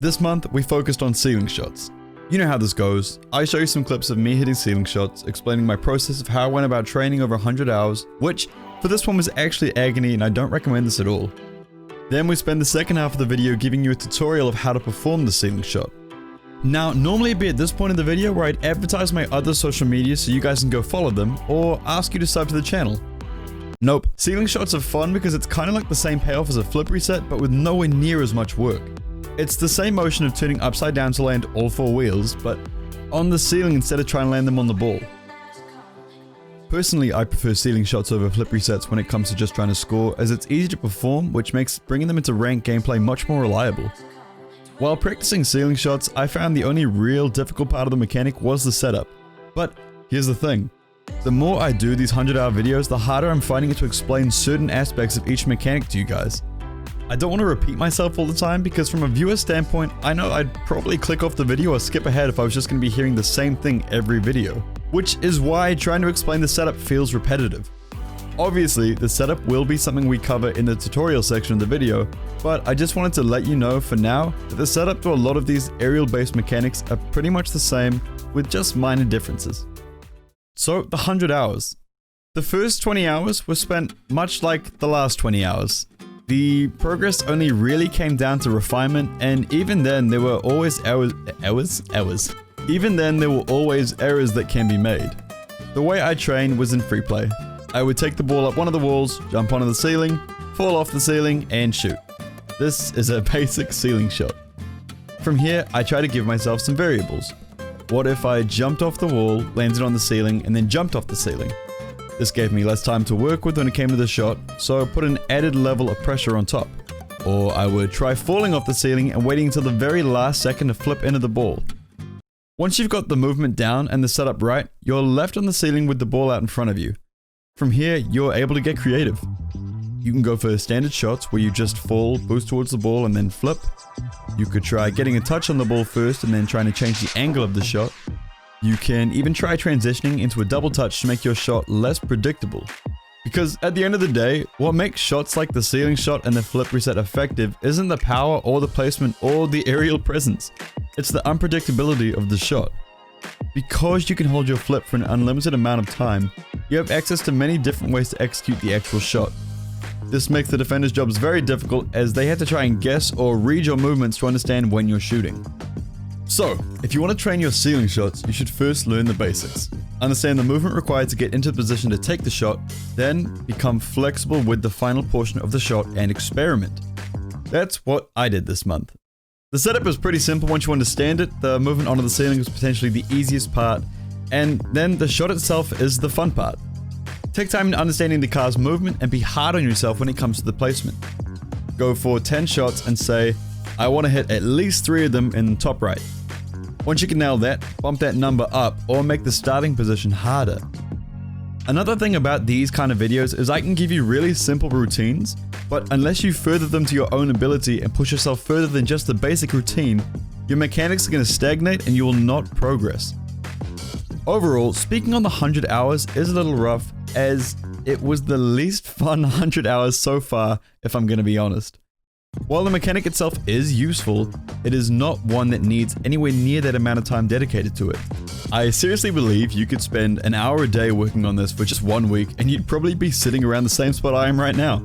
This month, we focused on ceiling shots. You know how this goes. I show you some clips of me hitting ceiling shots, explaining my process of how I went about training over 100 hours, which, for this one was actually agony and I don't recommend this at all. Then we spend the second half of the video giving you a tutorial of how to perform the ceiling shot. Now, normally it'd be at this point in the video where I'd advertise my other social media so you guys can go follow them, or ask you to sub to the channel. Nope, ceiling shots are fun because it's kind of like the same payoff as a flip reset, but with nowhere near as much work. It's the same motion of turning upside down to land all four wheels, but on the ceiling instead of trying to land them on the ball. Personally, I prefer ceiling shots over flip resets when it comes to just trying to score, as it's easy to perform, which makes bringing them into ranked gameplay much more reliable. While practicing ceiling shots, I found the only real difficult part of the mechanic was the setup. But here's the thing. The more I do these 100-hour videos, the harder I'm finding it to explain certain aspects of each mechanic to you guys. I don't want to repeat myself all the time because from a viewer standpoint, I know I'd probably click off the video or skip ahead if I was just going to be hearing the same thing every video. Which is why trying to explain the setup feels repetitive. Obviously, the setup will be something we cover in the tutorial section of the video, but I just wanted to let you know for now that the setup to a lot of these aerial-based mechanics are pretty much the same, with just minor differences. So, the 100 hours. The first 20 hours were spent much like the last 20 hours. The progress only really came down to refinement, and even then there were always Even then there were always errors that can be made. The way I trained was in free play. I would take the ball up one of the walls, jump onto the ceiling, fall off the ceiling, and shoot. This is a basic ceiling shot. From here, I try to give myself some variables. What if I jumped off the wall, landed on the ceiling, and then jumped off the ceiling? This gave me less time to work with when it came to the shot, so I put an added level of pressure on top. Or I would try falling off the ceiling and waiting until the very last second to flip into the ball. Once you've got the movement down and the setup right, you're left on the ceiling with the ball out in front of you. From here, you're able to get creative. You can go for standard shots where you just fall, boost towards the ball, and then flip. You could try getting a touch on the ball first and then trying to change the angle of the shot. You can even try transitioning into a double touch to make your shot less predictable. Because at the end of the day, what makes shots like the ceiling shot and the flip reset effective isn't the power or the placement or the aerial presence. It's the unpredictability of the shot. Because you can hold your flip for an unlimited amount of time, you have access to many different ways to execute the actual shot. This makes the defender's jobs very difficult as they have to try and guess or read your movements to understand when you're shooting. So, if you want to train your ceiling shots, you should first learn the basics. Understand the movement required to get into the position to take the shot, then become flexible with the final portion of the shot and experiment. That's what I did this month. The setup is pretty simple once you understand it. The movement onto the ceiling is potentially the easiest part, and then the shot itself is the fun part. Take time in understanding the car's movement and be hard on yourself when it comes to the placement. Go for 10 shots and say, I want to hit at least 3 of them in the top right. Once you can nail that, bump that number up or make the starting position harder. Another thing about these kind of videos is I can give you really simple routines, but unless you further them to your own ability and push yourself further than just the basic routine, your mechanics are going to stagnate and you will not progress. Overall, speaking on the 100 hours is a little rough, as it was the least fun 100 hours so far, if I'm going to be honest. While the mechanic itself is useful, it is not one that needs anywhere near that amount of time dedicated to it. I seriously believe you could spend an hour a day working on this for just 1 week and you'd probably be sitting around the same spot I am right now.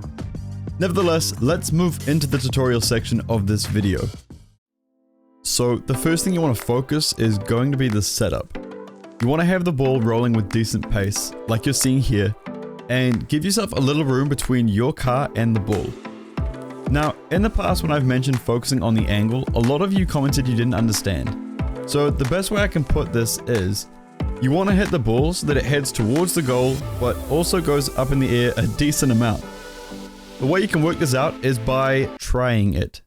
Nevertheless, let's move into the tutorial section of this video. So the first thing you want to focus is going to be the setup. You want to have the ball rolling with decent pace, like you're seeing here, and give yourself a little room between your car and the ball. Now, in the past when I've mentioned focusing on the angle, a lot of you commented you didn't understand. So the best way I can put this is, you want to hit the ball so that it heads towards the goal, but also goes up in the air a decent amount. The way you can work this out is by trying it.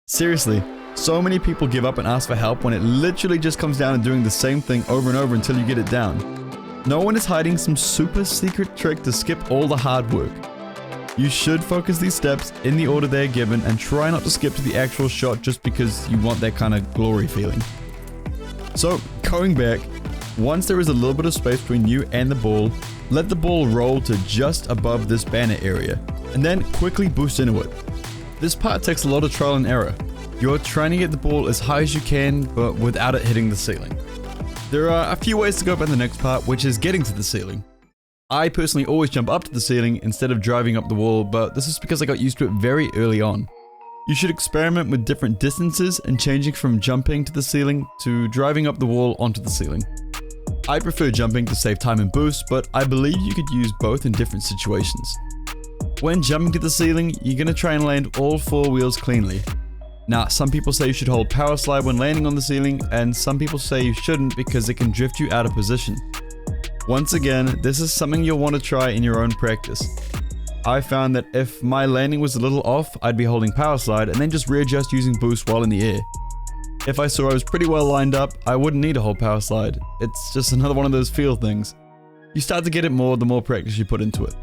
Seriously, so many people give up and ask for help when it literally just comes down to doing the same thing over and over until you get it down. No one is hiding some super secret trick to skip all the hard work. You should focus these steps in the order they're given and try not to skip to the actual shot just because you want that kind of glory feeling. So, going back, once there is a little bit of space between you and the ball, let the ball roll to just above this banner area, and then quickly boost into it. This part takes a lot of trial and error. You You're trying to get the ball as high as you can, but without it hitting the ceiling. There are a few ways to go about the next part, which is getting to the ceiling. I personally always jump up to the ceiling instead of driving up the wall, but this is because I got used to it very early on. You should experiment with different distances and changing from jumping to the ceiling to driving up the wall onto the ceiling. I prefer jumping to save time and boost, but I believe you could use both in different situations. When jumping to the ceiling, you're going to try and land all 4 wheels cleanly. Now, some people say you should hold power slide when landing on the ceiling, and some people say you shouldn't because it can drift you out of position. Once again, this is something you'll want to try in your own practice. I found that if my landing was a little off, I'd be holding power slide and then just readjust using boost while in the air. If I saw I was pretty well lined up, I wouldn't need a whole power slide. It's just another one of those feel things. You start to get it more the more practice you put into it.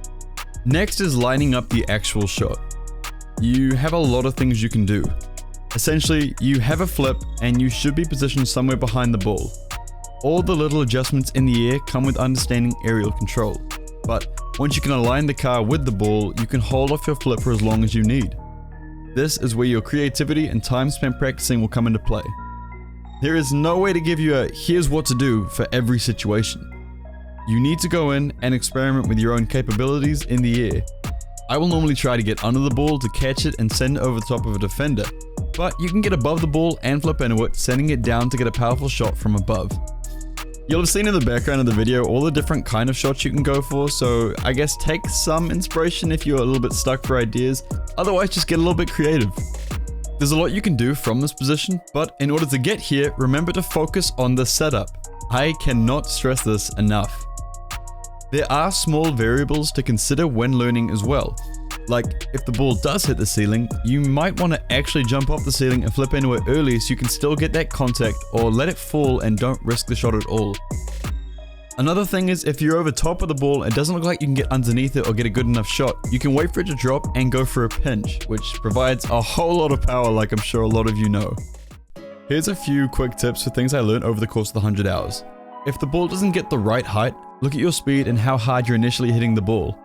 Next is lining up the actual shot. You have a lot of things you can do. Essentially, you have a flip and you should be positioned somewhere behind the ball. All the little adjustments in the air come with understanding aerial control, but once you can align the car with the ball, you can hold off your flip for as long as you need. This is where your creativity and time spent practicing will come into play. There is no way to give you a here's what to do for every situation. You need to go in and experiment with your own capabilities in the air. I will normally try to get under the ball to catch it and send it over the top of a defender, but you can get above the ball and flip into it, sending it down to get a powerful shot from above. You'll have seen in the background of the video all the different kind of shots you can go for, so I guess take some inspiration if you're a little bit stuck for ideas, otherwise just get a little bit creative. There's a lot you can do from this position, but in order to get here, remember to focus on the setup. I cannot stress this enough. There are small variables to consider when learning as well. Like, if the ball does hit the ceiling, you might want to actually jump off the ceiling and flip into it early so you can still get that contact, or let it fall and don't risk the shot at all. Another thing is, if you're over top of the ball and it doesn't look like you can get underneath it or get a good enough shot, you can wait for it to drop and go for a pinch, which provides a whole lot of power like I'm sure a lot of you know. Here's a few quick tips for things I learned over the course of the 100 hours. If the ball doesn't get the right height, look at your speed and how hard you're initially hitting the ball.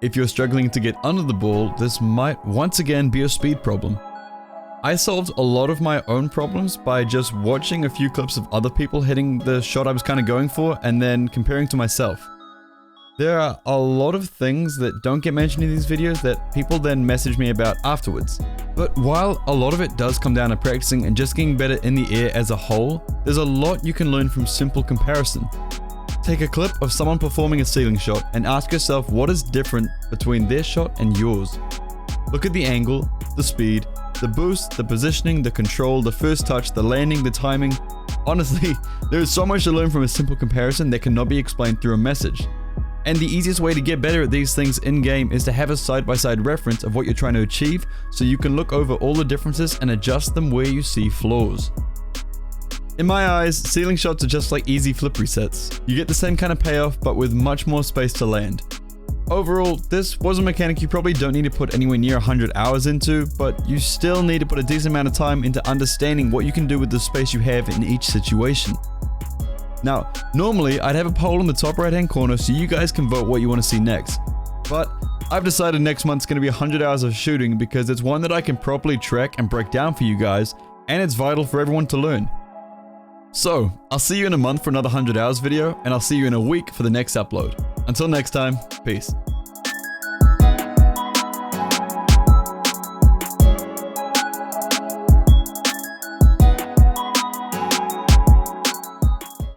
If you're struggling to get under the ball, this might once again be a speed problem. I solved a lot of my own problems by just watching a few clips of other people hitting the shot I was kind of going for and then comparing to myself. There are a lot of things that don't get mentioned in these videos that people then message me about afterwards. But while a lot of it does come down to practicing and just getting better in the air as a whole, there's a lot you can learn from simple comparison. Take a clip of someone performing a ceiling shot and ask yourself what is different between their shot and yours. Look at the angle, the speed, the boost, the positioning, the control, the first touch, the landing, the timing. Honestly, there is so much to learn from a simple comparison that cannot be explained through a message. And the easiest way to get better at these things in-game is to have a side-by-side reference of what you're trying to achieve, so you can look over all the differences and adjust them where you see flaws. In my eyes, ceiling shots are just like easy flip resets. You get the same kind of payoff, but with much more space to land. Overall, this was a mechanic you probably don't need to put anywhere near 100 hours into, but you still need to put a decent amount of time into understanding what you can do with the space you have in each situation. Now, normally I'd have a poll in the top right hand corner so you guys can vote what you want to see next. But I've decided next month's going to be 100 hours of shooting because it's one that I can properly track and break down for you guys, and it's vital for everyone to learn. So, I'll see you in a month for another 100 hours video, and I'll see you in a week for the next upload. Until next time, peace.